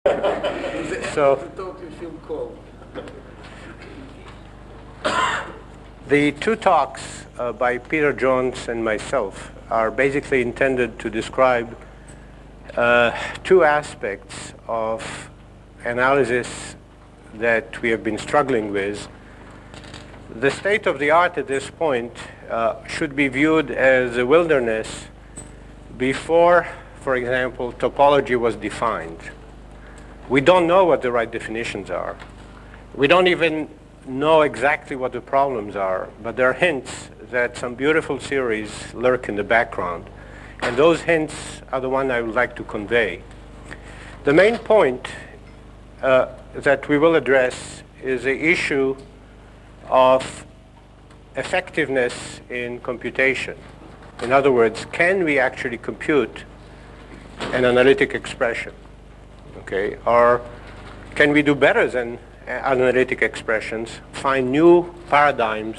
So the two talks by Peter Jones and myself are basically intended to describe two aspects of analysis that we have been struggling with. The state of the art at this point should be viewed as a wilderness before, for example, topology was defined. We don't know what the right definitions are. We don't even know exactly what the problems are, but there are hints that some beautiful series lurk in the background. And those hints are the one I would like to convey. The main point that we will address is the issue of effectiveness in computation. In other words, can we actually compute an analytic expression? Okay, or can we do better than analytic expressions, find new paradigms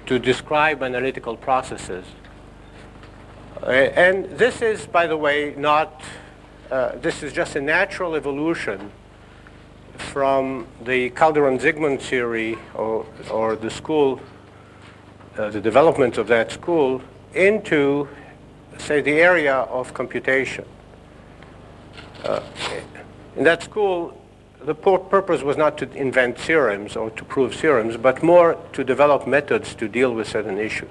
to describe analytical processes? And this is, by the way, not, this is just a natural evolution from the Calderon-Zygmunt theory or the school, the development of that school into, say, the area of computation. In that school, the purpose was not to invent theorems or to prove theorems, but more to develop methods to deal with certain issues.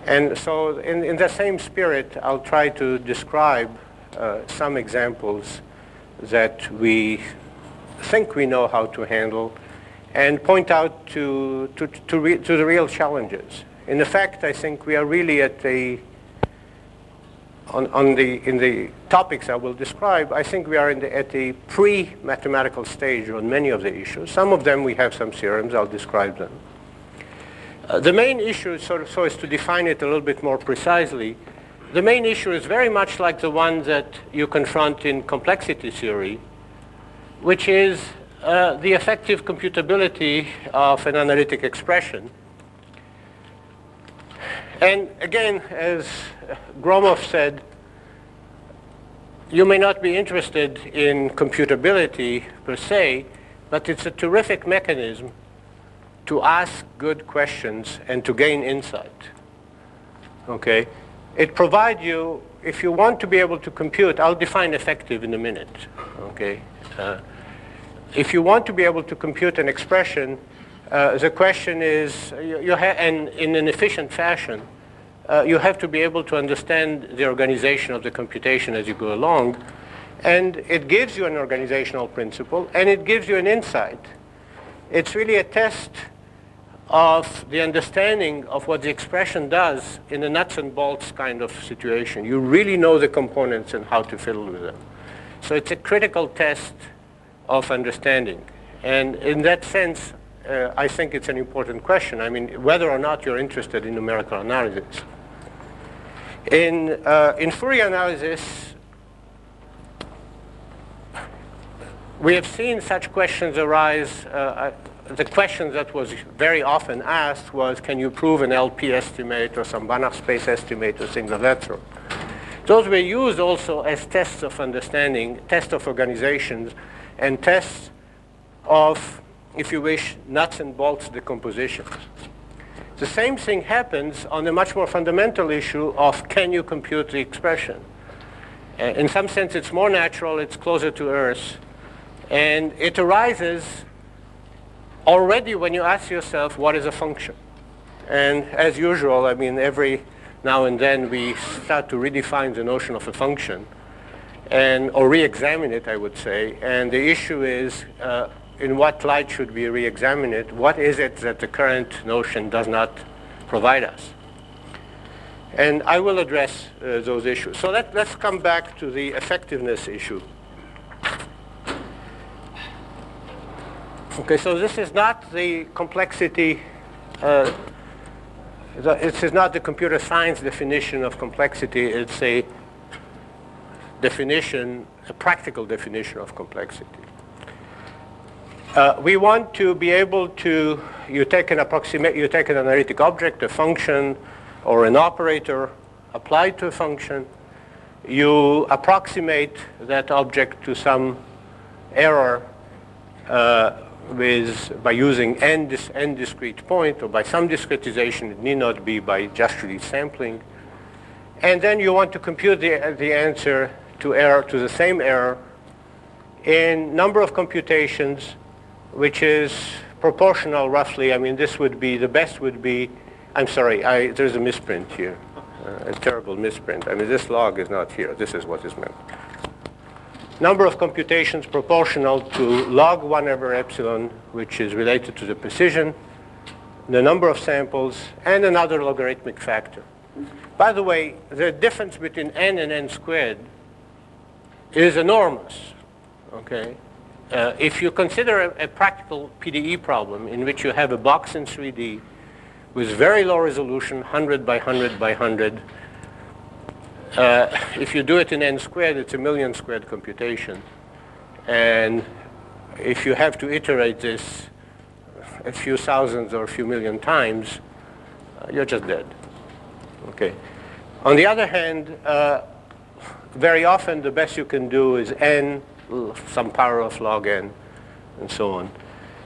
And so in the same spirit, I'll try to describe some examples that we think we know how to handle and point out to the real challenges. In effect, I think we are really at the in the topics I will describe, I think we are at the pre-mathematical stage on many of the issues. Some of them we have some theorems, I'll describe them. The main issue, so as to define it a little bit more precisely, the main issue is very much like the one that you confront in complexity theory, which is the effective computability of an analytic expression. And again, as Gromov said, you may not be interested in computability per se, but it's a terrific mechanism to ask good questions and to gain insight. Okay? It provides you, if you want to be able to compute, I'll define effective in a minute. Okay? If you want to be able to compute an expression, the question is, and in an efficient fashion, you have to be able to understand the organization of the computation as you go along. And it gives you an organizational principle, and it gives you an insight. It's really a test of the understanding of what the expression does in a nuts and bolts kind of situation. You really know the components and how to fiddle with them. So it's a critical test of understanding. And in that sense, I think it's an important question. I mean, whether or not you're interested in numerical analysis. In Fourier analysis, we have seen such questions arise. The question that was very often asked was, can you prove an LP estimate or some Banach space estimate or things of that sort? Those were used also as tests of understanding, tests of organizations, and tests of, if you wish, nuts and bolts decompositions. The same thing happens on a much more fundamental issue of can you compute the expression. In some sense, it's more natural, it's closer to Earth, and it arises already when you ask yourself, what is a function? And as usual, I mean, every now and then we start to redefine the notion of a function, or re-examine it, I would say, and the issue is, in what light should we re-examine it? What is it that the current notion does not provide us? And I will address those issues. So let's come back to the effectiveness issue. Okay, so this is not the complexity, this is not the computer science definition of complexity. It's a definition, a practical definition of complexity. We want to be able to, you take an analytic object, a function, or an operator applied to a function, You approximate that object to some error by using n discrete point, or by some discretization. It need not be by just resampling. And then you want to compute the answer to the same error in number of computations, which is proportional roughly. I mean, this would be, the best would be, I'm sorry, there's a misprint here, a terrible misprint. I mean, this log is not here. This is what is meant. Number of computations proportional to log 1 over epsilon, which is related to the precision, the number of samples, and another logarithmic factor. By the way, the difference between n and n squared is enormous, okay? If you consider a practical PDE problem in which you have a box in 3D with very low resolution, 100 by 100 by 100, if you do it in n squared, it's a million squared computation. And if you have to iterate this a few thousands or a few million times, you're just dead. Okay. On the other hand, very often the best you can do is n, some power of log n, and so on.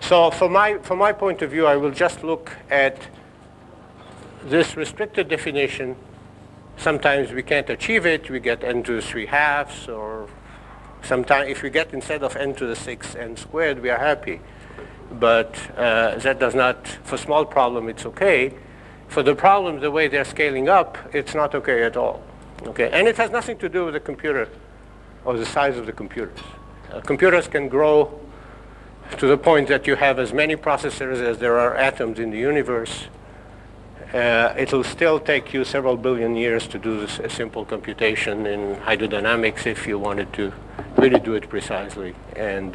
So from my point of view, I will just look at this restricted definition. Sometimes we can't achieve it. We get n to the 3/2, or sometimes if we get instead of n to the 6 n squared, we are happy. But that does not, for small problem, it's okay. For the problem, the way they're scaling up, it's not okay at all. Okay, and it has nothing to do with the computer or the size of the computers. Computers can grow to the point that you have as many processors as there are atoms in the universe. It'll still take you several billion years to do this, a simple computation in hydrodynamics if you wanted to really do it precisely. And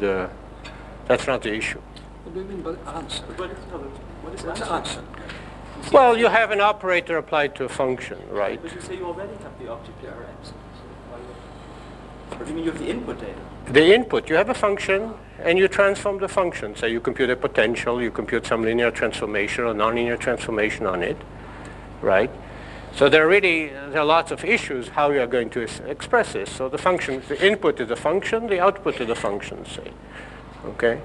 that's not the issue. What do you mean by answer? What is answer? Well, you have an operator applied to a function, right? But you say you already have the object error epsilon. So what do you mean you have the input data? The input, you have a function, and you transform the function. So you compute a potential, you compute some linear transformation or nonlinear transformation on it, right? So there are lots of issues how you are going to express this. So the function, the input is a function, the output is a function, say, okay?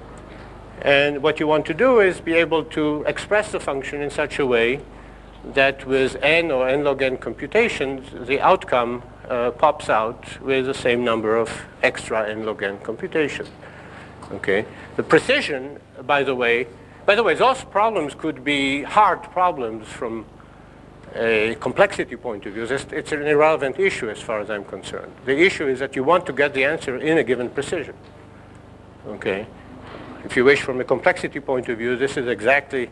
And what you want to do is be able to express the function in such a way that with n or n log n computations, the outcome pops out with the same number of extra n log n computations. Okay. The precision, by the way, those problems could be hard problems from a complexity point of view. It's an irrelevant issue as far as I'm concerned. The issue is that you want to get the answer in a given precision. Okay. If you wish, from a complexity point of view, this is exactly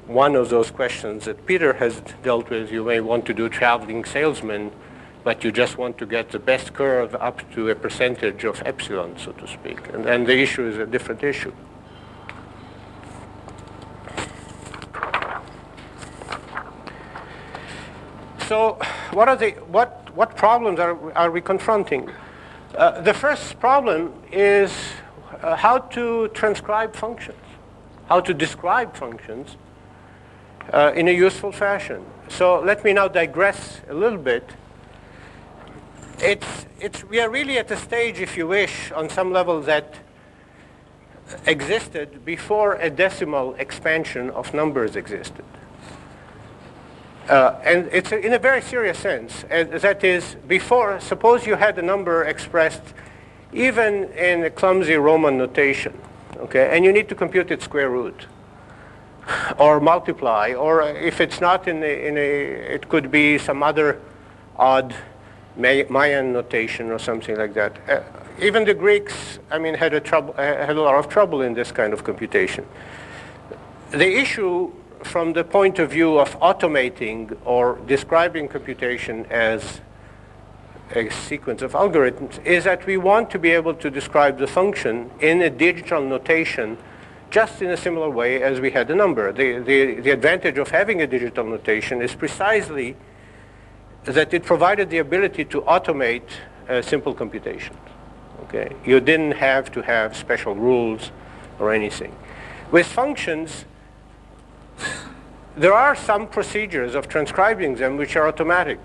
one of those questions that Peter has dealt with. You may want to do traveling salesman, but you just want to get the best curve up to a percentage of epsilon, so to speak. And then the issue is a different issue. So what problems are we confronting? The first problem is how to transcribe functions, how to describe functions in a useful fashion. So let me now digress a little bit. We are really at a stage, if you wish, on some level that existed before a decimal expansion of numbers existed. And it's in a very serious sense. That is, before, suppose you had a number expressed even in a clumsy Roman notation, okay, and you need to compute its square root, or multiply, or if it's not it could be some other odd Mayan notation or something like that. Even the Greeks, I mean, had a lot of trouble in this kind of computation. The issue from the point of view of automating or describing computation as a sequence of algorithms is that we want to be able to describe the function in a digital notation just in a similar way as we had a number. The advantage of having a digital notation is precisely that it provided the ability to automate simple computations. Okay? You didn't have to have special rules or anything. With functions, there are some procedures of transcribing them which are automatic.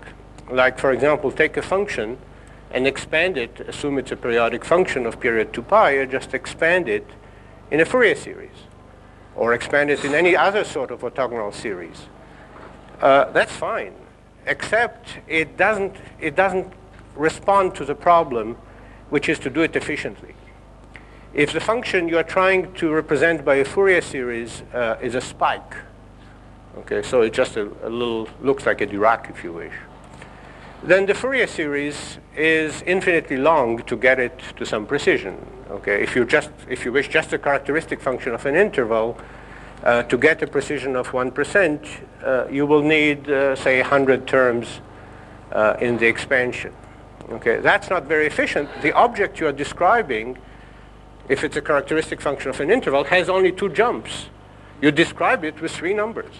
Like, for example, take a function and expand it, assume it's a periodic function of period 2 pi, and just expand it in a Fourier series, or expand it in any other sort of orthogonal series. That's fine, except it doesn't respond to the problem, which is to do it efficiently. If the function you are trying to represent by a Fourier series is a spike, okay, so it's just a little, looks like a Dirac, if you wish, then the Fourier series is infinitely long to get it to some precision. Okay, if you wish just a characteristic function of an interval, to get a precision of 1%, you will need, say, 100 terms in the expansion. Okay, that's not very efficient. The object you are describing, if it's a characteristic function of an interval, has only 2 jumps. You describe it with 3 numbers.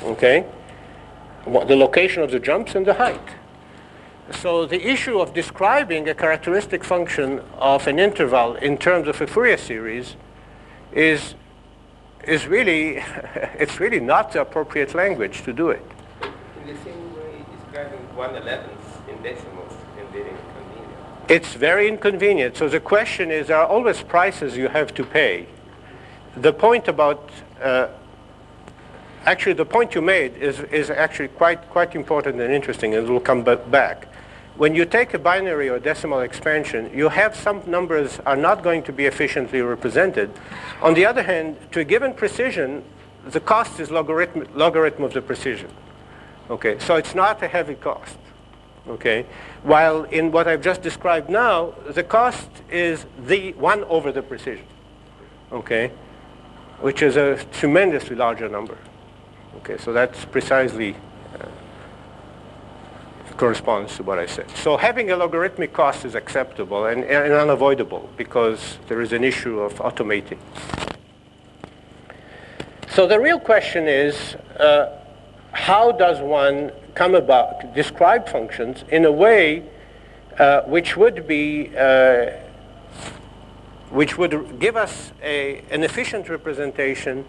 Okay, the location of the jumps and the height. So the issue of describing a characteristic function of an interval in terms of a Fourier series is really, it's really not the appropriate language to do it. In the same way, describing 1/11 in decimals can be inconvenient. It's very inconvenient. So the question is, there are always prices you have to pay. The point about, actually the point you made is actually quite important and interesting, and we'll come back. When you take a binary or decimal expansion, you have some numbers are not going to be efficiently represented. On the other hand, to a given precision, the cost is logarithm of the precision. Okay, so it's not a heavy cost. Okay, while in what I've just described now, the cost is the 1 over the precision. Okay, which is a tremendously larger number. Okay, so that's precisely corresponds to what I said. So having a logarithmic cost is acceptable and unavoidable because there is an issue of automating. So the real question is, how does one come about describe functions in a way which would give us an efficient representation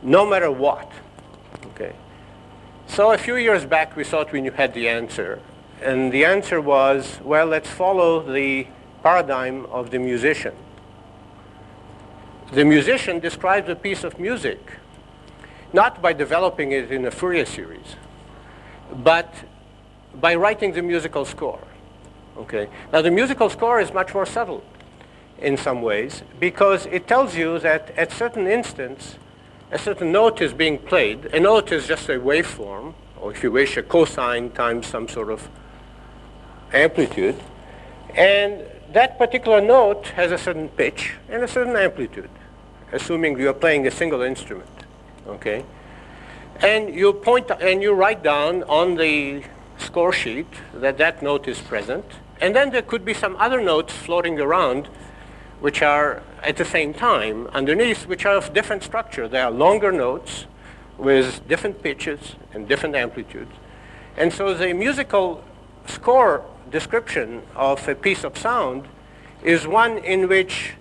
no matter what? Okay. So a few years back, we thought we had the answer. And the answer was, well, let's follow the paradigm of the musician. The musician describes a piece of music, not by developing it in a Fourier series, but by writing the musical score. Okay. Now, the musical score is much more subtle in some ways, because it tells you that at certain instants, a certain note is being played. A note is just a waveform, or if you wish, a cosine times some sort of amplitude. And that particular note has a certain pitch and a certain amplitude, assuming you're playing a single instrument. Okay? And you write down on the score sheet that that note is present. And then there could be some other notes floating around which are at the same time underneath, which are of different structure. They are longer notes with different pitches and different amplitudes. And so the musical score description of a piece of sound is one in which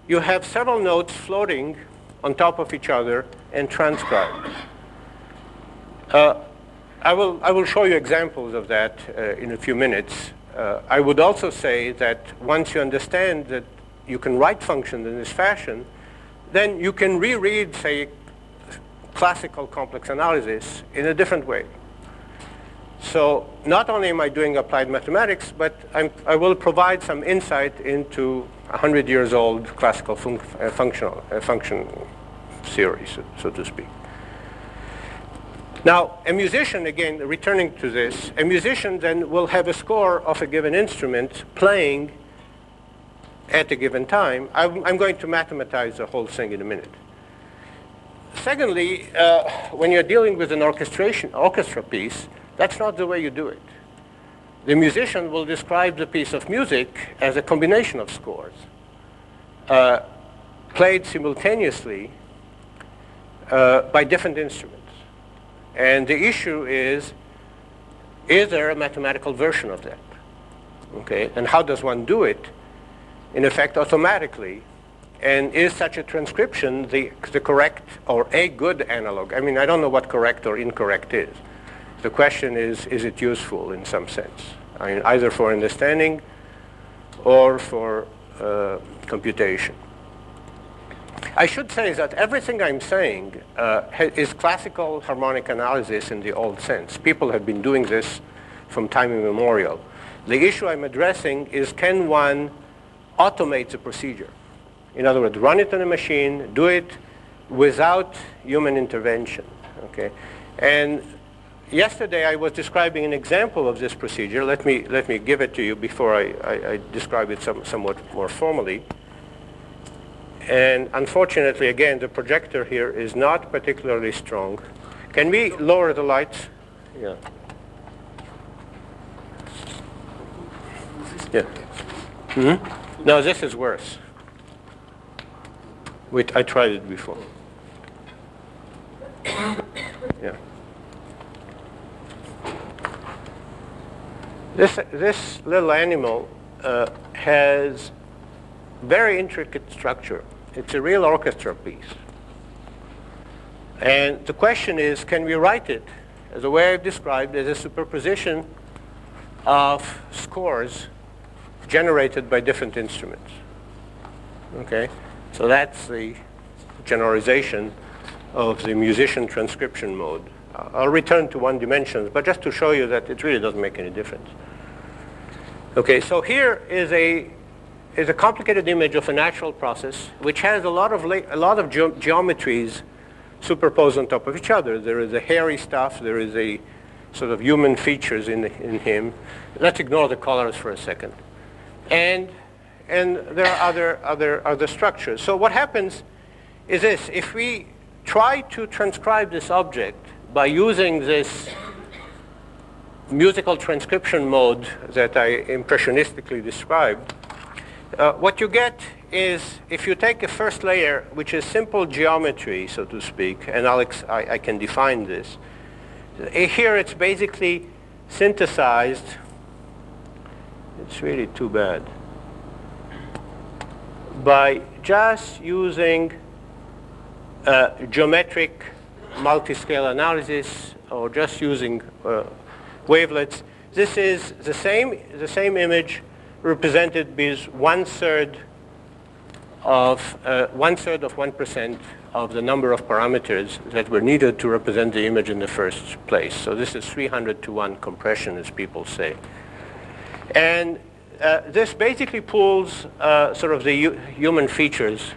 you have several notes floating on top of each other and transcribed. I will show you examples of that in a few minutes. I would also say that once you understand that you can write functions in this fashion, then you can reread, say, classical complex analysis in a different way. So not only am I doing applied mathematics, but I will provide some insight into 100 years old classical function theory, so to speak. Now, a musician, again, returning to this, a musician then will have a score of a given instrument playing at a given time. I'm going to mathematize the whole thing in a minute. Secondly, when you're dealing with an orchestra piece, that's not the way you do it. The musician will describe the piece of music as a combination of scores, played simultaneously by different instruments. And the issue is there a mathematical version of that? Okay, and how does one do it? In effect, automatically, and is such a transcription the correct or a good analog? I mean, I don't know what correct or incorrect is. The question is it useful in some sense? I mean, either for understanding or for computation. I should say that everything I'm saying is classical harmonic analysis in the old sense. People have been doing this from time immemorial. The issue I'm addressing is, can one automate the procedure? In other words, run it on a machine, do it without human intervention. Okay? And yesterday I was describing an example of this procedure. Let me give it to you before I describe it somewhat more formally. And unfortunately, again, the projector here is not particularly strong. Can we lower the lights? Yeah. Yeah. Mm-hmm. No, this is worse. Wait, I tried it before. Yeah. This little animal has very intricate structure. It's a real orchestra piece. And the question is, can we write it, as the way I've described, as a superposition of scores generated by different instruments? Okay? So that's the generalization of the musician transcription mode. I'll return to one dimensions, but just to show you that it really doesn't make any difference. Okay, so here is a complicated image of a natural process which has a lot of geometries superposed on top of each other. There is a hairy stuff, there is a sort of human features in him. Let's ignore the colors for a second. And there are other structures. So what happens is this: if we try to transcribe this object by using this musical transcription mode that I impressionistically described, what you get is, if you take a first layer, which is simple geometry, so to speak, and I can define this. Here it's basically synthesized. It's really too bad. By just using geometric multiscale analysis, or just using wavelets. This is the same image represented with 1/3 of 1% of the number of parameters that were needed to represent the image in the first place. So this is 300-to-1 compression, as people say. And this basically pulls sort of the human features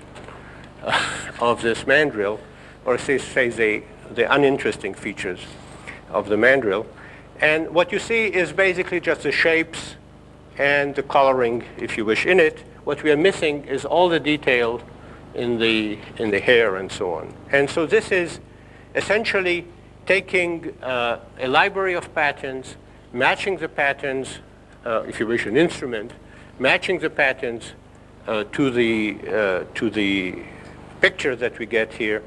of this mandrill, or say the uninteresting features of the mandrill. And what you see is basically just the shapes and the coloring, if you wish, in it. What we are missing is all the detail in the hair and so on. And so this is essentially taking a library of patterns, matching the patterns, if you wish, an instrument, matching the patterns to the picture that we get here,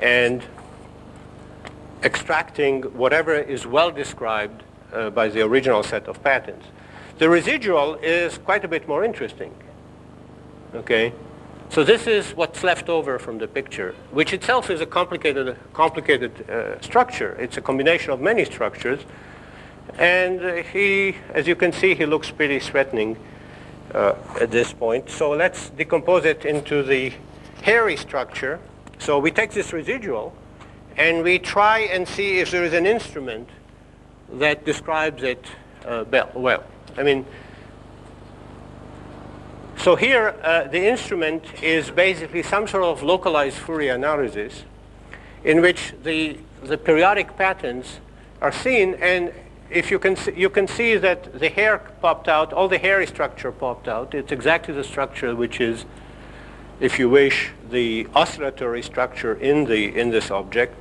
and extracting whatever is well described by the original set of patterns. The residual is quite a bit more interesting. Okay? So this is what's left over from the picture, which itself is a complicated structure. It's a combination of many structures. And as you can see, he looks pretty threatening at this point. So let's decompose it into the hairy structure. So we take this residual, and we try and see if there is an instrument that describes it well. I mean, so here the instrument is basically some sort of localized Fourier analysis in which the periodic patterns are seen, and if you can see that the hair popped out, all the hairy structure popped out. It's exactly the structure which is, if you wish, the oscillatory structure in this object,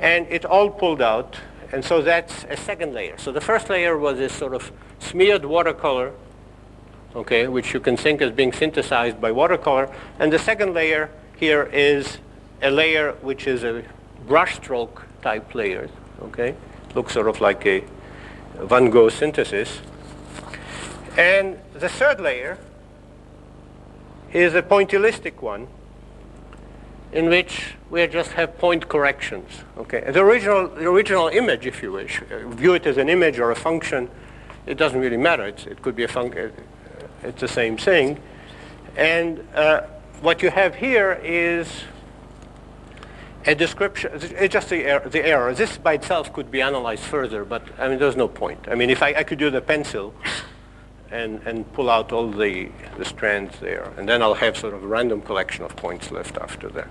and it all pulled out. And so that's a second layer. So the first layer was this sort of smeared watercolor, okay, which you can think as being synthesized by watercolor. And the second layer here is a layer which is a brushstroke type layer, okay? Looks sort of like a Van Gogh synthesis. And the third layer is a pointillistic one, in which we just have point corrections. Okay, the original image, if you wish, view it as an image or a function, It doesn't really matter. It could be a function. It's the same thing. And what you have here is a description. It's just the error. This by itself could be analyzed further, but I mean, there's no point. I mean, if I could do the pencil and pull out all the strands there, and then I'll have sort of a random collection of points left after that.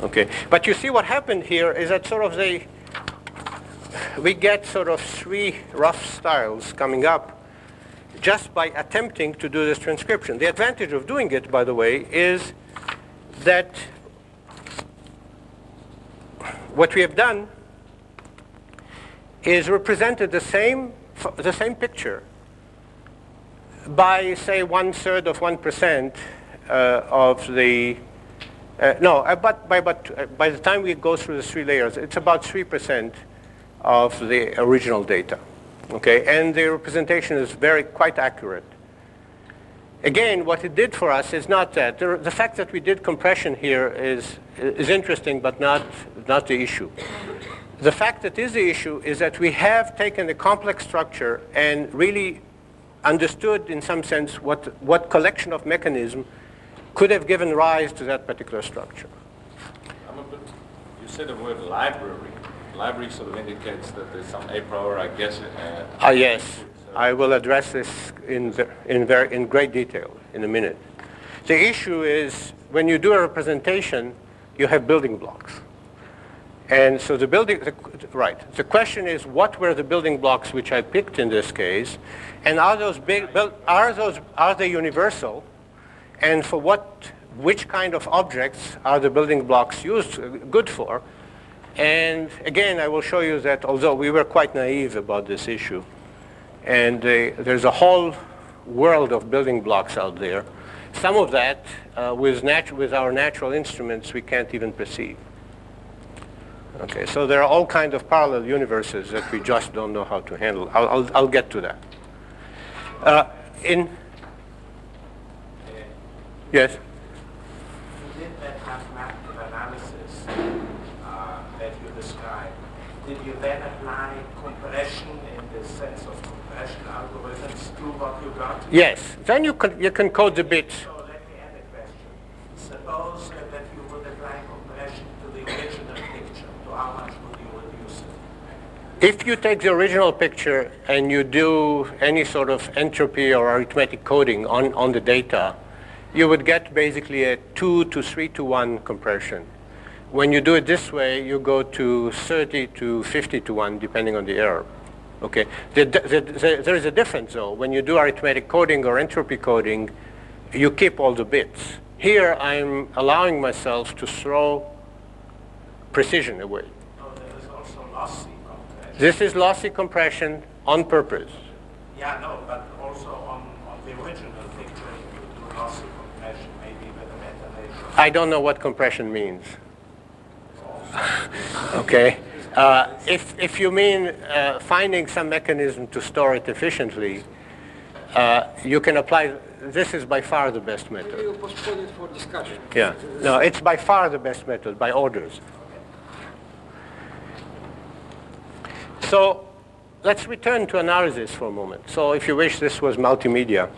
Okay, but you see what happened here is that sort of we get sort of three rough styles coming up just by attempting to do this transcription. The advantage of doing it, by the way, is that what we have done is represented the same picture by, say, 1/3 of 1% of the but by the time we go through the three layers, it's about 3% of the original data. Okay, and the representation is quite accurate. Again, what it did for us is not that. The fact that we did compression here is interesting, but not the issue. The fact that is the issue is that we have taken a complex structure and really understood, in some sense, what collection of mechanisms could have given rise to that particular structure. You said the word library. Library sort of indicates that there's some a priori, I guess. Yes, I will address this in great detail in a minute. The issue is when you do a representation, you have building blocks. And so the question is, what were the building blocks which I picked in this case, and are they universal, and for which kind of objects are the building blocks good for? And again, I will show you that although we were quite naive about this issue, and there's a whole world of building blocks out there, some of that with our natural instruments we can't even perceive. Okay, so there are all kinds of parallel universes that we just don't know how to handle. I'll get to that. Yes? You did that mathematical analysis that you described. Did you then apply compression in the sense of compression algorithms to what you got? Yes. Then you can code the bits. So let me add a question. Suppose that you would apply compression to the original picture. To how much would you reduce it? If you take the original picture and you do any sort of entropy or arithmetic coding on the data, you would get basically a 2 to 3 to 1 compression. When you do it this way, you go to 30 to 50 to 1, depending on the error. Okay. There is a difference, though. When you do arithmetic coding or entropy coding, you keep all the bits. Here, I'm allowing myself to throw precision away. Oh, there is also lossy compression. This is lossy compression on purpose. Yeah, no, but also on the original picture, you do lossy compression, maybe with a metadata. I don't know what compression means. Okay. If you mean finding some mechanism to store it efficiently, you can apply. This is by far the best method. Maybe you postpone it for discussion. Yeah. No, it's by far the best method by orders. So let's return to analysis for a moment. So if you wish, this was multimedia.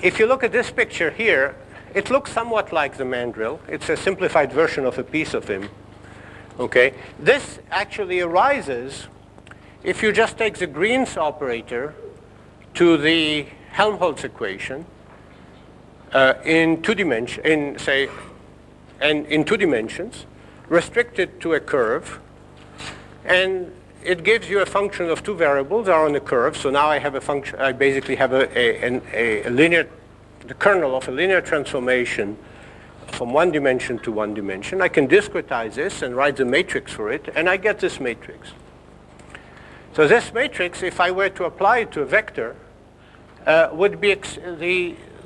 If you look at this picture here, it looks somewhat like the mandrill. It's a simplified version of a piece of him. Okay. This actually arises if you just take the Green's operator to the Helmholtz equation in two dimensions, restricted to a curve, and it gives you a function of two variables are on a curve. So now I have a function. I basically have a linear, the kernel of a linear transformation from one dimension to one dimension. I can discretize this and write the matrix for it, and I get this matrix. So this matrix, if I were to apply it to a vector, would be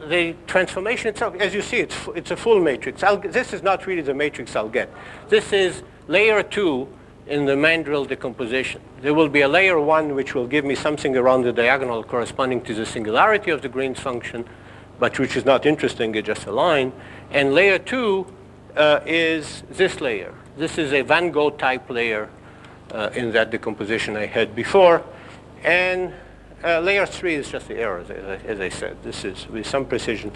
the transformation itself. As you see, it's a full matrix. This is not really the matrix I'll get. This is layer 2 in the mandrill decomposition. There will be a layer 1 which will give me something around the diagonal corresponding to the singularity of the Green's function, but which is not interesting, it's just a line. And layer 2 is this layer. This is a Van Gogh type layer in that decomposition I had before. And layer 3 is just the errors, as I said. This is with some precision.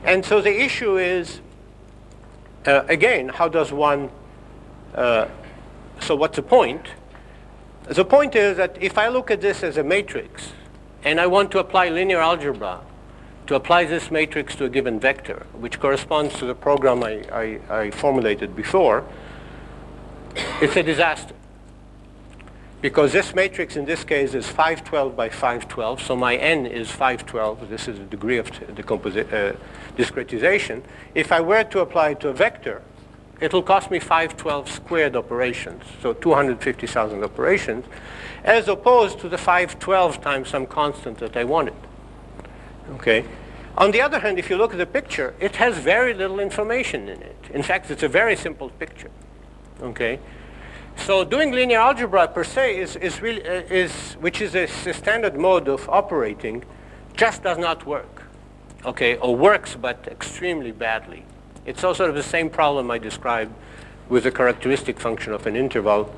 And so the issue is, again, how does one, so what's the point? The point is that if I look at this as a matrix, and I want to apply linear algebra to apply this matrix to a given vector, which corresponds to the program I formulated before, it's a disaster. Because this matrix in this case is 512 by 512, so my n is 512. This is the degree of discretization. If I were to apply it to a vector, it will cost me 512 squared operations, so 250,000 operations, as opposed to the 512 times some constant that I wanted. Okay. On the other hand, if you look at the picture, it has very little information in it. In fact, it's a very simple picture. Okay. So doing linear algebra per se which is a standard mode of operating, just does not work. Okay, or works but extremely badly. It's also sort of the same problem I described with the characteristic function of an interval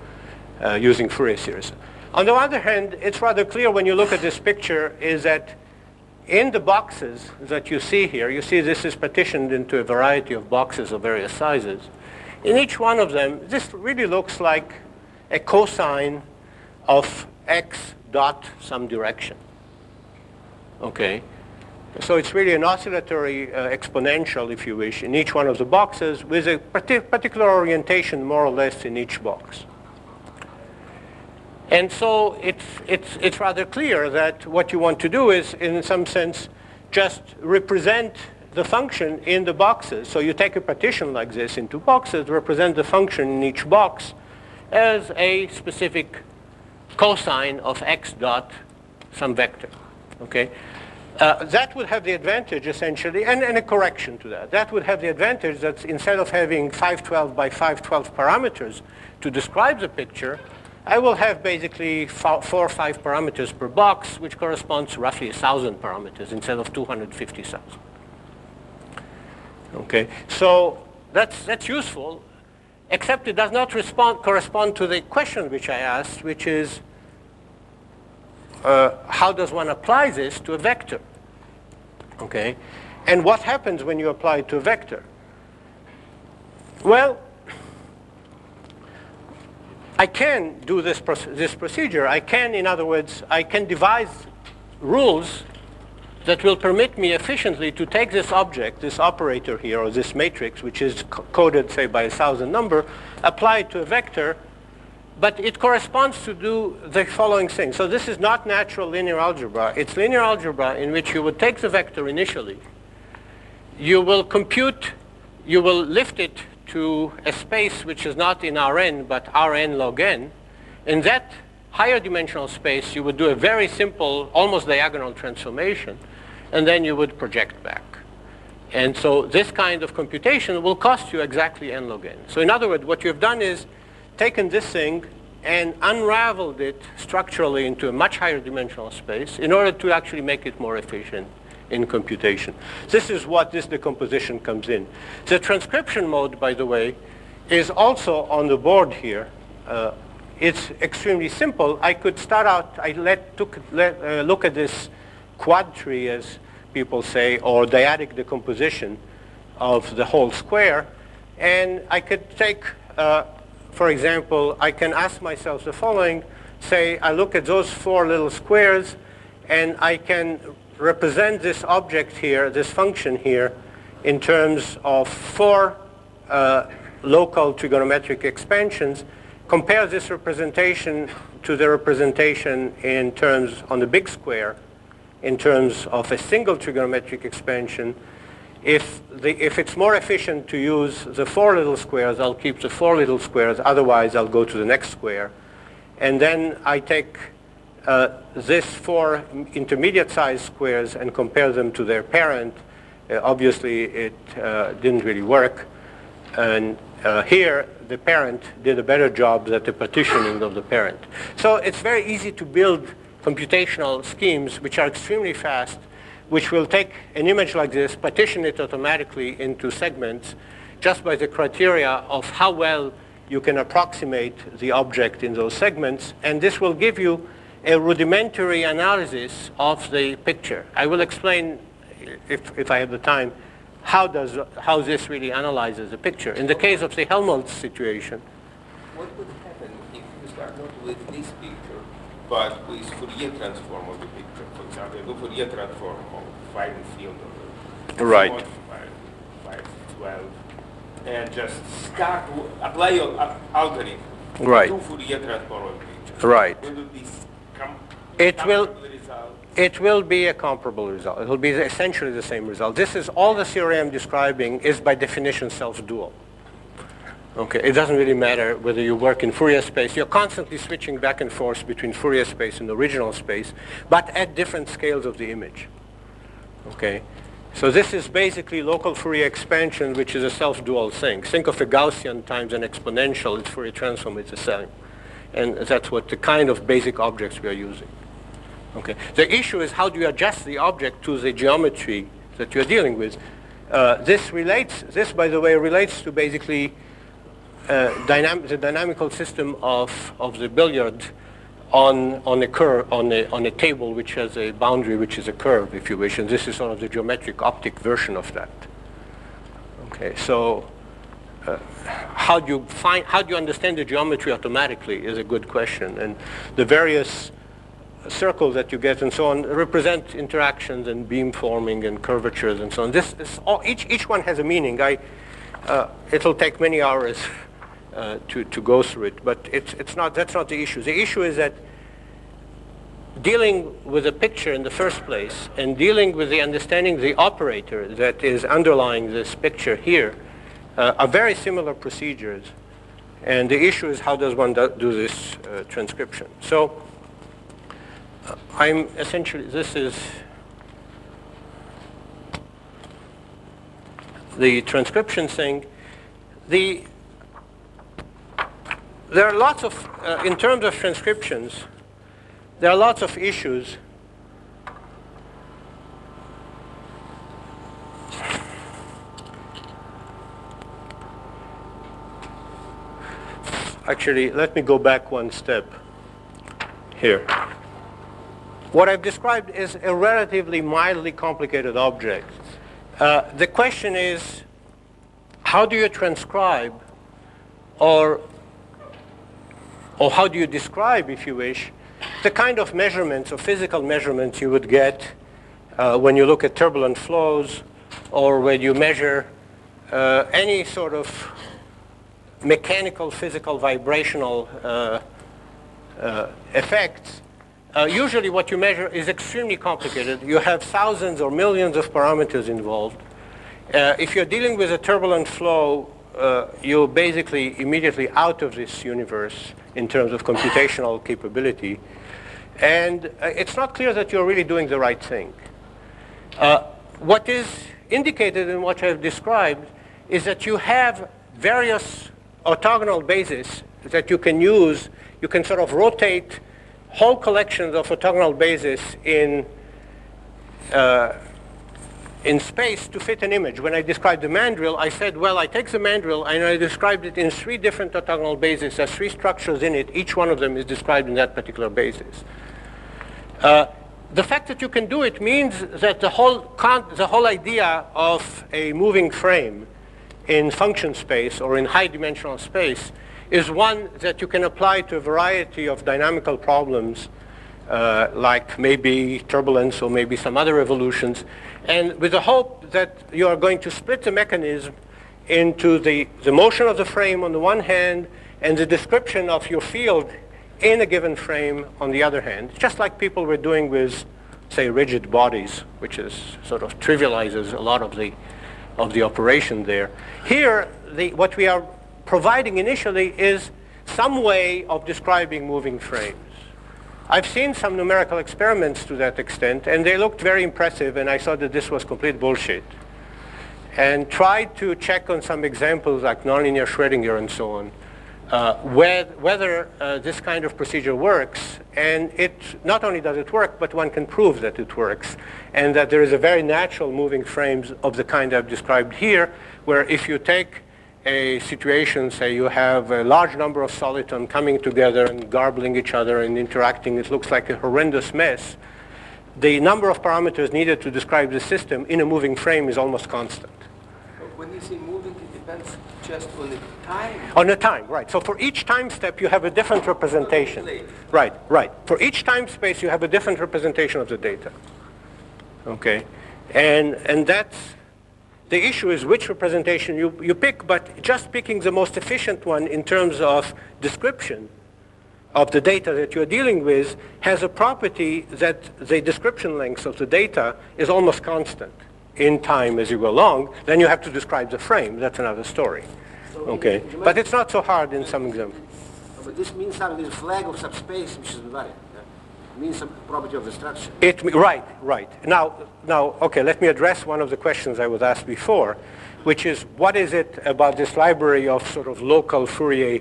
using Fourier series. On the other hand, it's rather clear when you look at this picture is that in the boxes that you see here, you see this is partitioned into a variety of boxes of various sizes. In each one of them, this really looks like a cosine of x dot some direction. Okay? So it's really an oscillatory exponential, if you wish, in each one of the boxes with a particular orientation more or less in each box. And so it's rather clear that what you want to do is, in some sense, just represent the function in the boxes. So you take a partition like this into boxes, represent the function in each box as a specific cosine of x dot some vector. Okay? That would have the advantage, essentially, and a correction to that. That would have the advantage that instead of having 512 by 512 parameters to describe the picture, I will have basically 4 or 5 parameters per box, which corresponds to roughly 1,000 parameters instead of 250,000. Okay, so that's useful, except it does not correspond to the question which I asked, which is how does one apply this to a vector? Okay, and what happens when you apply it to a vector? Well, I can do this procedure. I can, in other words, I can devise rules that will permit me efficiently to take this object, this operator here, or this matrix, which is coded, say, by 1,000 number, apply it to a vector, but it corresponds to do the following thing. So this is not natural linear algebra. It's linear algebra in which you would take the vector initially, you will compute, you will lift it to a space which is not in Rn, but Rn log n. In that higher dimensional space, you would do a very simple, almost diagonal transformation, and then you would project back. And so this kind of computation will cost you exactly n log n. So in other words, what you've done is taken this thing and unraveled it structurally into a much higher dimensional space in order to actually make it more efficient in computation. This is what this decomposition comes in. The transcription mode, by the way, is also on the board here. It's extremely simple. I could start out, look at this quad tree, as people say, or dyadic decomposition of the whole square. And I could take, for example, I can ask myself the following. Say, I look at those 4 little squares, and I can represent this object here, this function here, in terms of 4 local trigonometric expansions. Compare this representation to the representation in terms on the big square in terms of a single trigonometric expansion. If it's more efficient to use the 4 little squares, I'll keep the 4 little squares. Otherwise, I'll go to the next square. And then I take this 4 intermediate-sized squares and compare them to their parent. Obviously, it didn't really work. And here, the parent did a better job than the partitioning of the parent. So it's very easy to build computational schemes which are extremely fast, which will take an image like this, partition it automatically into segments just by the criteria of how well you can approximate the object in those segments. And this will give you a rudimentary analysis of the picture. I will explain, if I have the time, how this really analyzes the picture. In the case of the Helmholtz situation, What would happen if you start not with this picture, but with Fourier transform of the picture? For example, do Fourier transform of Feynman field of Right. 512, and just start to apply your algorithm. Right. Do Fourier transform of the picture. Right. Will this come? It will- come to the result? it will be a comparable result. It will be essentially the same result. This is all the theory I'm describing is by definition self-dual. Okay, it doesn't really matter whether you work in Fourier space. You're constantly switching back and forth between Fourier space and original space, but at different scales of the image. Okay, so this is basically local Fourier expansion, which is a self-dual thing. Think of a Gaussian times an exponential. Its Fourier transform is the same. And that's what the kind of basic objects we are using. Okay, the issue is how do you adjust the object to the geometry that you're dealing with. This, by the way, relates to basically the dynamical system of the billiard on a curve, on a table which has a boundary which is a curve, if you wish, and this is sort of the geometric optic version of that. Okay, so how do you understand the geometry automatically is a good question, and the various circles that you get and so on represent interactions and beam forming and curvatures and so on. This is all, each one has a meaning. It'll take many hours to go through it, but that's not the issue. The issue is that dealing with a picture in the first place and dealing with the understanding the operator that is underlying this picture here are very similar procedures, and the issue is how does one do this transcription. So I'm essentially, this is the transcription thing. There are lots of, in terms of transcriptions, there are lots of issues. Actually, let me go back one step here. What I've described is a relatively mildly complicated object. The question is, how do you transcribe, or how do you describe, if you wish, the kind of measurements or physical measurements you would get when you look at turbulent flows, or when you measure any sort of mechanical, physical, vibrational effects. Usually what you measure is extremely complicated. You have thousands or millions of parameters involved. If you're dealing with a turbulent flow, you're basically immediately out of this universe in terms of computational capability. And it's not clear that you're really doing the right thing. What is indicated in what I've described is that you have various orthogonal bases that you can use. You can sort of rotate whole collections of orthogonal bases in space to fit an image. When I described the mandrill, I said, well, I take the mandrill and I described it in 3 different orthogonal bases. There's 3 structures in it. Each one of them is described in that particular basis. The fact that you can do it means that the whole idea of a moving frame in function space or in high-dimensional space is one that you can apply to a variety of dynamical problems, like maybe turbulence or maybe some other evolutions, and with the hope that you are going to split the mechanism into the motion of the frame on the one hand and the description of your field in a given frame on the other hand, just like people were doing with, say, rigid bodies, which is sort of trivializes a lot of the operation there. Here, what we are providing initially is some way of describing moving frames. I've seen some numerical experiments to that extent, and they looked very impressive, and I thought that this was complete bullshit. And tried to check on some examples like nonlinear Schrödinger and so on, whether this kind of procedure works. And not only does it work, but one can prove that it works, and that there is a very natural moving frames of the kind I've described here, where if you take a situation, say you have a large number of solitons coming together and garbling each other and interacting, it looks like a horrendous mess, the number of parameters needed to describe the system in a moving frame is almost constant. When you say moving, it depends just on the time. On the time, right. So for each time step, you have a different representation. Right, right. For each time space, you have a different representation of the data. Okay? And that's, the issue is which representation you pick, but just picking the most efficient one in terms of description of the data that you're dealing with has a property that the description length of the data is almost constant in time as you go along. Then you have to describe the frame. That's another story. Okay, but it's not so hard in some examples. But this means something, this flag of subspace, which is invariant. It means some property of the structure. Right, right. Now, okay, let me address one of the questions I was asked before, which is what is it about this library of sort of local Fourier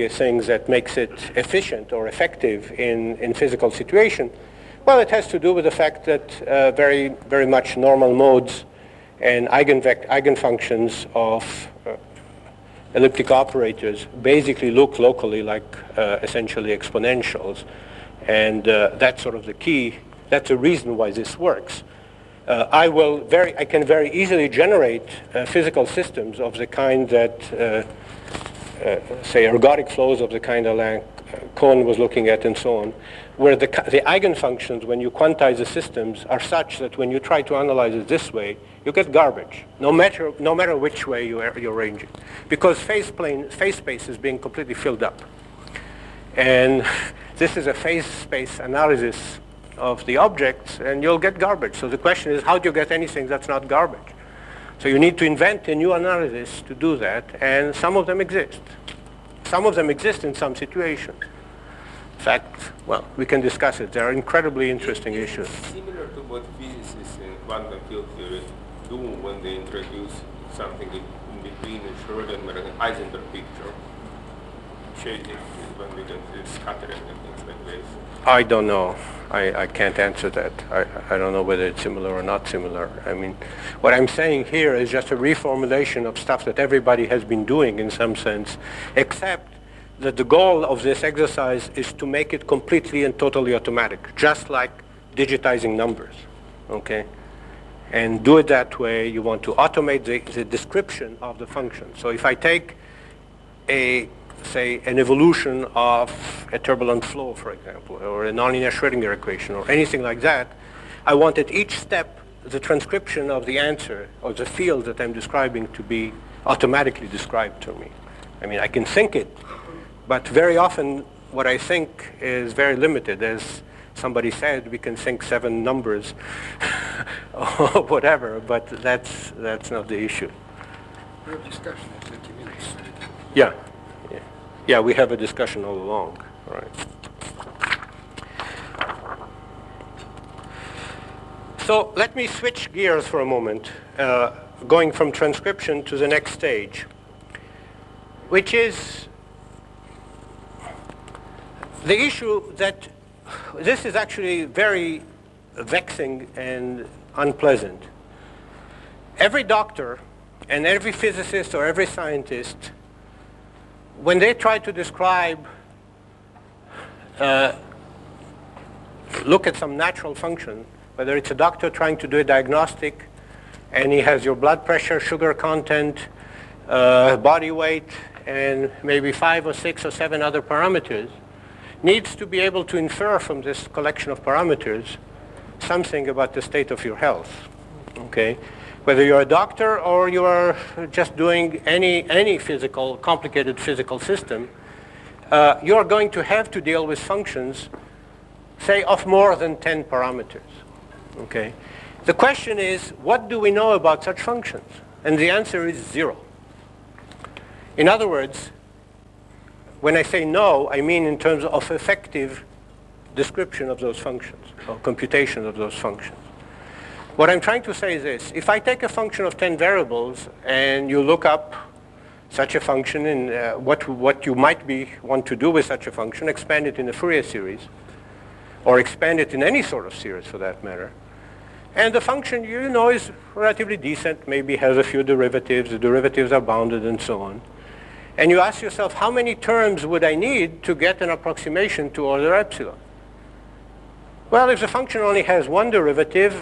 things that makes it efficient or effective in physical situation? Well, it has to do with the fact that very, very much normal modes and eigenfunctions of elliptic operators basically look locally like essentially exponentials. And that's sort of the key. That's the reason why this works. I can very easily generate physical systems of the kind that, say, ergodic flows of the kind that Kohn was looking at and so on, where the eigenfunctions, when you quantize the systems, are such that when you try to analyze it this way, you get garbage, no matter which way you arrange it, because phase space is being completely filled up. And this is a phase space analysis of the objects, and you'll get garbage. So the question is, how do you get anything that's not garbage? So you need to invent a new analysis to do that, and some of them exist. Some of them exist in some situations. In fact, well, we can discuss it. They are incredibly interesting issues. Similar to what physicists in quantum field theory do when they introduce something in between the Shnirelman and Heisenberg picture, shading when we get scattering and things like this. I don't know. I can't answer that. I don't know whether it's similar or not similar. I mean, what I'm saying here is just a reformulation of stuff that everybody has been doing in some sense, except that the goal of this exercise is to make it completely and totally automatic, just like digitizing numbers, okay? And do it that way. You want to automate the description of the function. So if I take say, an evolution of a turbulent flow, for example, or a nonlinear Schrödinger equation, or anything like that, I want at each step the transcription of the answer, or the field that I'm describing, to be automatically described to me. I mean, I can think it, but very often what I think is very limited. As somebody said, we can think 7 numbers, or whatever, but that's not the issue. We have discussion in 20 minutes. Yeah. Yeah, we have a discussion all along, right? So let me switch gears for a moment, going from transcription to the next stage, which is the issue that this is actually very vexing and unpleasant. Every doctor and every physicist or every scientist, when they try to describe, look at some natural function, whether it's a doctor trying to do a diagnostic, and he has your blood pressure, sugar content, body weight, and maybe 5 or 6 or 7 other parameters, needs to be able to infer from this collection of parameters something about the state of your health, okay? Whether you're a doctor or you are just doing any physical, complicated physical system, you're going to have to deal with functions, say, of more than 10 parameters, okay? The question is, what do we know about such functions? And the answer is 0. In other words, when I say no, I mean in terms of effective description of those functions, or computation of those functions. What I'm trying to say is this. If I take a function of 10 variables and you look up such a function and what you might want to do with such a function, expand it in a Fourier series, or expand it in any sort of series for that matter, And the function, you know, is relatively decent, maybe has a few derivatives, the derivatives are bounded and so on. And you ask yourself, how many terms would I need to get an approximation to order epsilon? Well, if the function only has one derivative,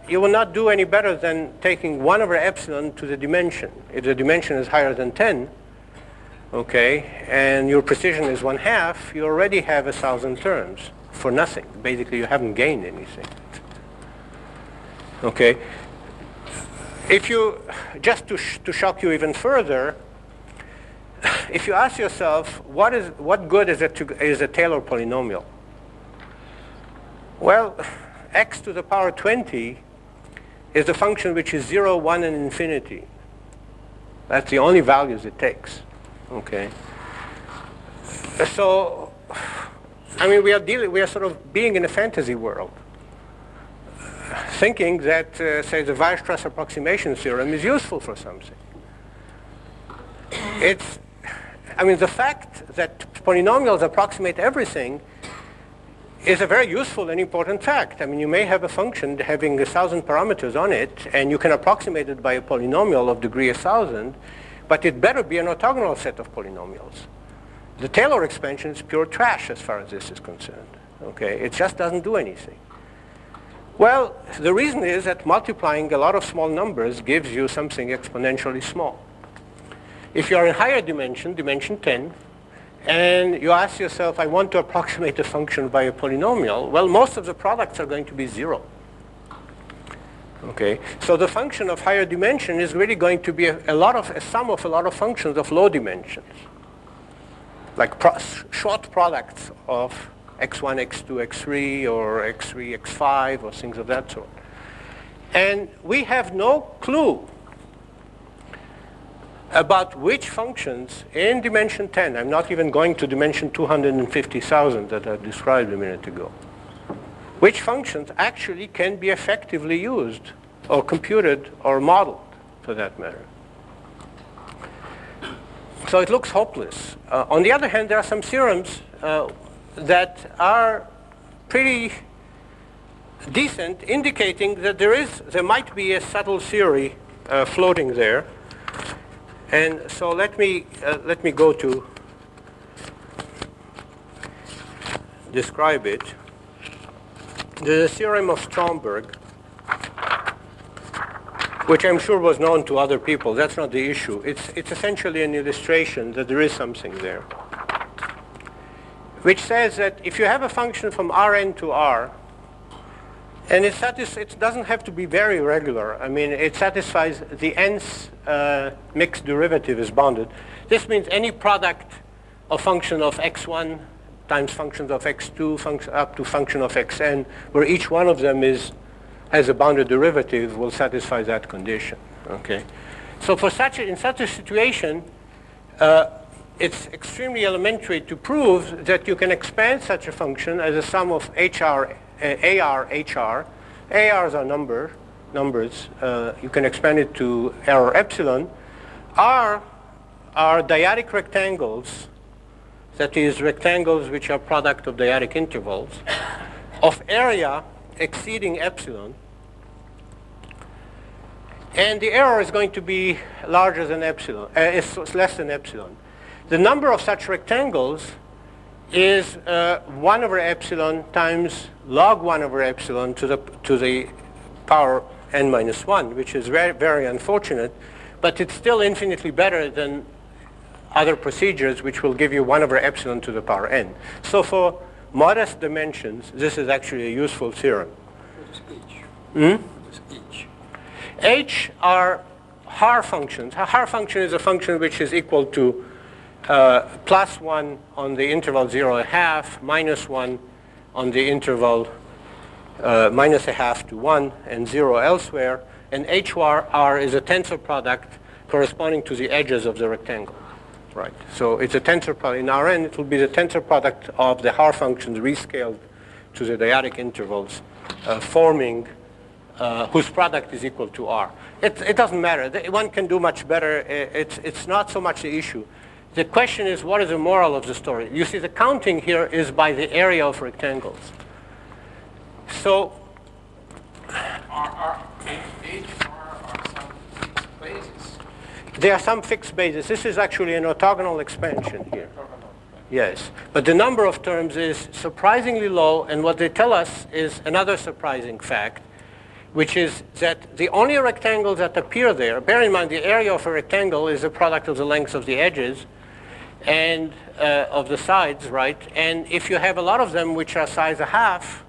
you will not do any better than taking 1 over epsilon to the dimension. If the dimension is higher than 10, okay, and your precision is 1/2, you already have 1,000 terms for nothing. Basically, you haven't gained anything. Okay. If you, just to shock you even further, if you ask yourself, what good is a Taylor polynomial? Well, x to the power 20 is a function which is 0, 1, and infinity. That's the only values it takes. Okay. So, I mean, we are sort of being in a fantasy world, thinking that, say, the Weierstrass approximation theorem is useful for something. I mean, the fact that polynomials approximate everything is a very useful and important fact. I mean, you may have a function having 1,000 parameters on it, and you can approximate it by a polynomial of degree 1,000, but it better be an orthogonal set of polynomials. The Taylor expansion is pure trash as far as this is concerned. Okay, it just doesn't do anything. Well, the reason is that multiplying a lot of small numbers gives you something exponentially small. If you are in higher dimension, dimension 10, and you ask yourself, I want to approximate a function by a polynomial, well, most of the products are going to be 0. Okay, so the function of higher dimension is really going to be a sum of a lot of functions of low dimensions, like short products of x1, x2, x3, or x3, x5, or things of that sort. And we have no clue about which functions in dimension 10, I'm not even going to dimension 250,000 that I described a minute ago, which functions actually can be effectively used or computed or modeled, for that matter. So it looks hopeless. On the other hand, there are some theorems that are pretty decent, indicating that there might be a subtle theory floating there. And so let me go to describe it. The theorem of Stromberg, which I'm sure was known to other people. That's not the issue. It's essentially an illustration that there is something there, which says that if you have a function from Rn to R, and it doesn't have to be very regular. I mean, it satisfies the nth mixed derivative is bounded. This means any product of function of x1 times functions of x2 up to function of xn, where each one of them has a bounded derivative, will satisfy that condition. Okay. So in such a situation, it's extremely elementary to prove that you can expand such a function as a sum of AR, HR. ARs are numbers. You can expand it to error epsilon. R are dyadic rectangles, that is, rectangles which are product of dyadic intervals, of area exceeding epsilon. And the error is going to be larger than epsilon, is less than epsilon. The number of such rectangles is 1 over epsilon times log 1 over epsilon to the power n minus 1, which is very, very unfortunate, but it's still infinitely better than other procedures which will give you 1 over epsilon to the power n. So for modest dimensions, this is actually a useful theorem. What is h? What is h? H are Haar functions. A Haar function is a function which is equal to plus 1 on the interval 0 1/2, minus 1 on the interval minus 1/2 to 1, and 0 elsewhere. And HR is a tensor product corresponding to the edges of the rectangle. Right. So it's a tensor product. In Rn, it will be the tensor product of the Haar functions rescaled to the dyadic intervals, forming whose product is equal to R. It doesn't matter. One can do much better. It's not so much the issue. The question is, what is the moral of the story? You see, the counting here is by the area of rectangles. So Are in H are some fixed bases? There are some fixed bases. This is actually an orthogonal expansion here. Yes, but the number of terms is surprisingly low, and what they tell us is another surprising fact, which is that the only rectangles that appear there, bear in mind the area of a rectangle is a product of the lengths of the edges and of the sides, right? And if you have a lot of them which are size a half,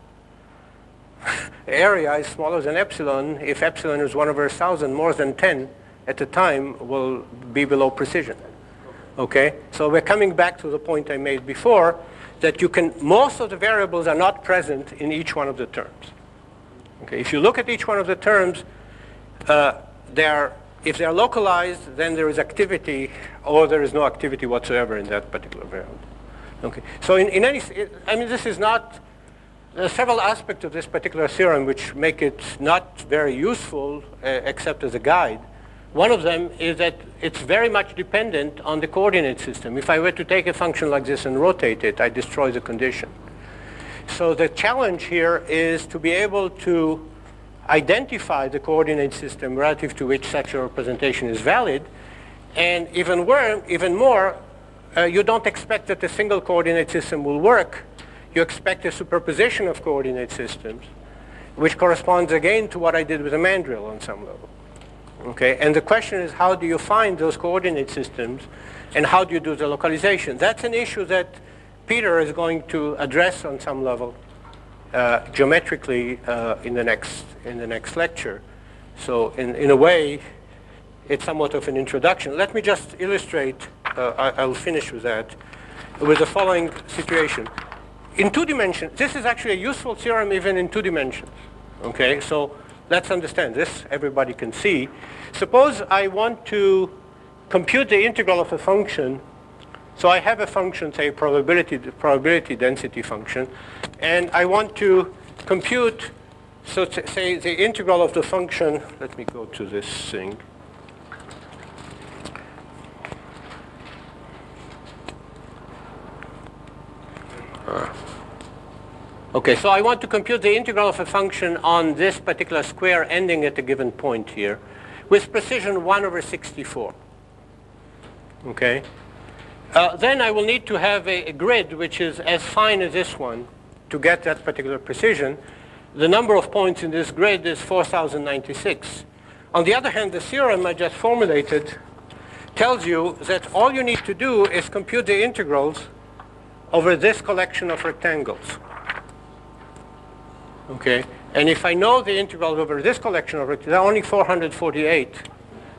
area is smaller than epsilon. If epsilon is 1/1,000, more than 10 at the time will be below precision. Okay, so we're coming back to the point I made before, that you can, most of the variables are not present in each one of the terms. Okay, if you look at each one of the terms, if they are localized, then there is activity, or there is no activity whatsoever in that particular variable. Okay, so I mean, this is not, there are several aspects of this particular theorem which make it not very useful, except as a guide. One of them is that it's very much dependent on the coordinate system. If I were to take a function like this and rotate it, I destroy the condition. So the challenge here is to be able to identify the coordinate system relative to which such a representation is valid. And even more, you don't expect that a single coordinate system will work. You expect a superposition of coordinate systems, which corresponds again to what I did with the mandrill on some level. Okay, and the question is, how do you find those coordinate systems, and how do you do the localization? That's an issue that Peter is going to address on some level geometrically in the next lecture. So in a way, it's somewhat of an introduction. Let me just illustrate. I'll finish with that, with the following situation. In 2 dimensions, this is actually a useful theorem even in 2 dimensions. Okay, so let's understand this. Everybody can see. Suppose I want to compute the integral of a function. So I have a function, say probability density function, and I want to compute, so say the integral of the function. Let me go to this thing. Okay, so I want to compute the integral of a function on this particular square ending at a given point here with precision 1/64. Okay? Then I will need to have a grid which is as fine as this one to get that particular precision. The number of points in this grid is 4,096. On the other hand, the theorem I just formulated tells you that all you need to do is compute the integrals over this collection of rectangles. Okay, and if I know the integral over this collection of rectangles, there are only 448.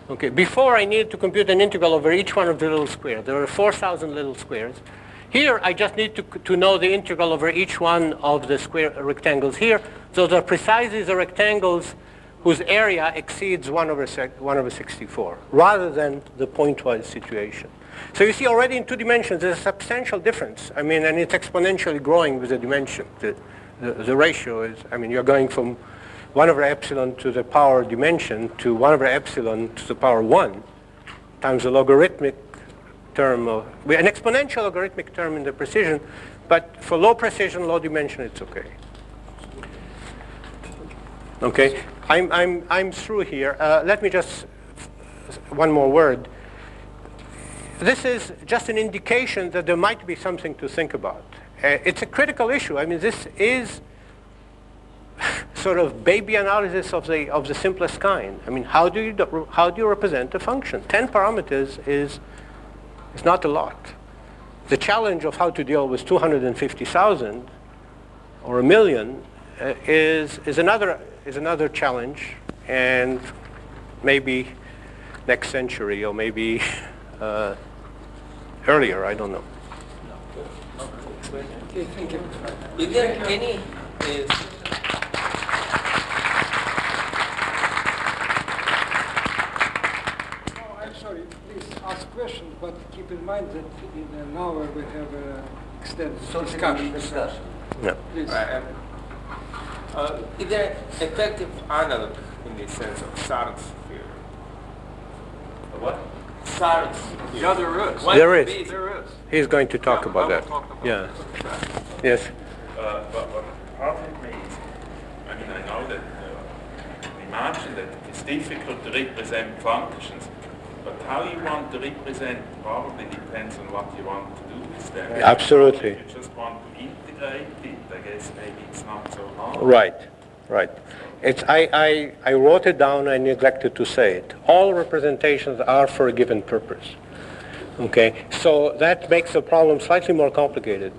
Okay, before I needed to compute an integral over each one of the little squares. There are 4,000 little squares. Here, I just need to know the integral over each one of the square rectangles here. So they're precisely the rectangles whose area exceeds 1/64, rather than the pointwise situation. So you see already in 2 dimensions, there's a substantial difference. I mean, and it's exponentially growing with the dimension. The ratio is, I mean, you're going from 1/epsilon to the power dimension to 1/epsilon to the power 1 times the logarithmic term of, an exponential logarithmic term in the precision, but for low precision, low dimension, it's okay. Okay, I'm through here. Let me just, one more word. This is just an indication that there might be something to think about. It's a critical issue. I mean, this is sort of baby analysis of the simplest kind. I mean, how do you represent a function? 10 parameters is not a lot. The challenge of how to deal with 250,000 or 1,000,000 is another challenge, and maybe next century or maybe earlier. I don't know. Okay, thank you. Is there any I'm sorry, please ask questions, but keep in mind that in an hour we have extended discussion. Yeah. Please. Is there effective analog in the sense of Sartre's theory? What? Sartre's theory. Yeah, there is. There is. There is. He's going to talk about that. Yeah. Yes. But part of me, I mean, I know that imagine that it is difficult to represent functions, but how you want to represent probably depends on what you want to do with them. Absolutely. If you just want to integrate it, I guess maybe it's not so hard. Right, right. I wrote it down, I neglected to say it. All representations are for a given purpose. Okay, so that makes the problem slightly more complicated.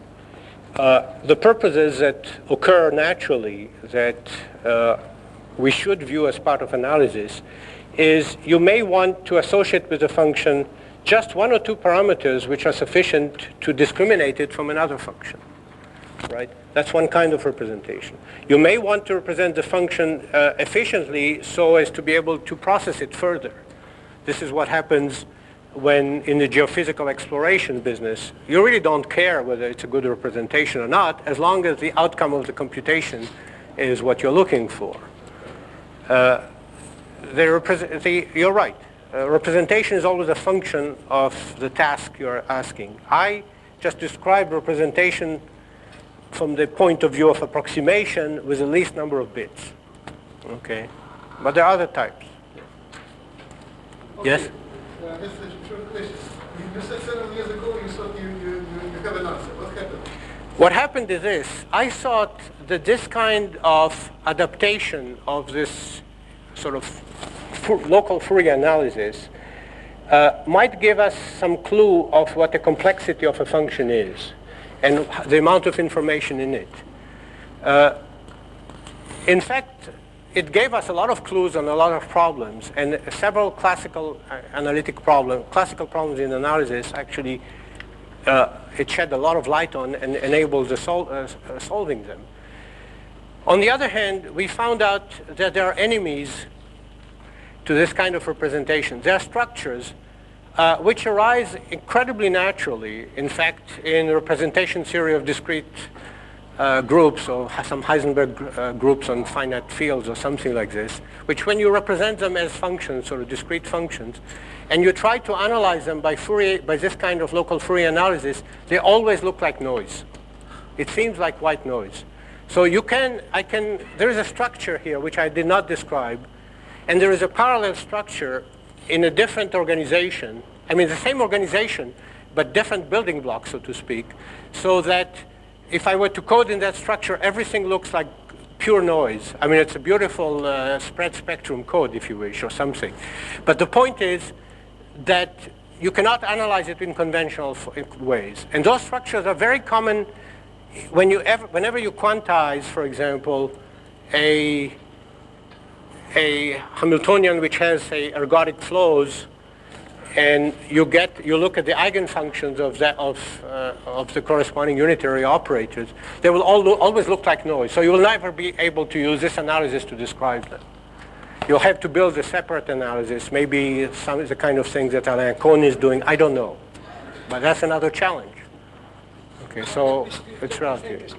The purposes that occur naturally that we should view as part of analysis is you may want to associate with a function just one or two parameters which are sufficient to discriminate it from another function, right? That's one kind of representation. You may want to represent the function efficiently so as to be able to process it further. This is what happens when in the geophysical exploration business, you really don't care whether it's a good representation or not, as long as the outcome of the computation is what you're looking for. You're right. Representation is always a function of the task you're asking. I just described representation from the point of view of approximation with the least number of bits. Okay? But there are other types. Okay. Yes? Just a short question. You said several years ago you thought you have an answer. What happened? What happened is this. I thought that this kind of adaptation of this sort of local Fourier analysis might give us some clue of what the complexity of a function is and the amount of information in it. In fact, it gave us a lot of clues on a lot of problems, and several classical classical problems in analysis actually it shed a lot of light on and enabled solving them. On the other hand, we found out that there are enemies to this kind of representation. There are structures which arise incredibly naturally, in fact, in the representation theory of discrete groups or some Heisenberg groups on finite fields or something like this, which when you represent them as functions or discrete functions, and you try to analyze them by this kind of local Fourier analysis, they always look like noise. It seems like white noise. So there is a structure here which I did not describe, and there is a parallel structure in a different organization. I mean, the same organization, but different building blocks, so to speak, so that if I were to code in that structure, everything looks like pure noise. I mean, it's a beautiful spread spectrum code, if you wish, or something. But the point is that you cannot analyze it in conventional ways. And those structures are very common whenever you quantize, for example, a Hamiltonian which has, say, ergodic flows, and you look at the eigenfunctions of the corresponding unitary operators, they will always look like noise. So you will never be able to use this analysis to describe them. You'll have to build a separate analysis, maybe some of the kind of things that Alain Cohn is doing. I don't know, but that's another challenge. Okay, so it's relative.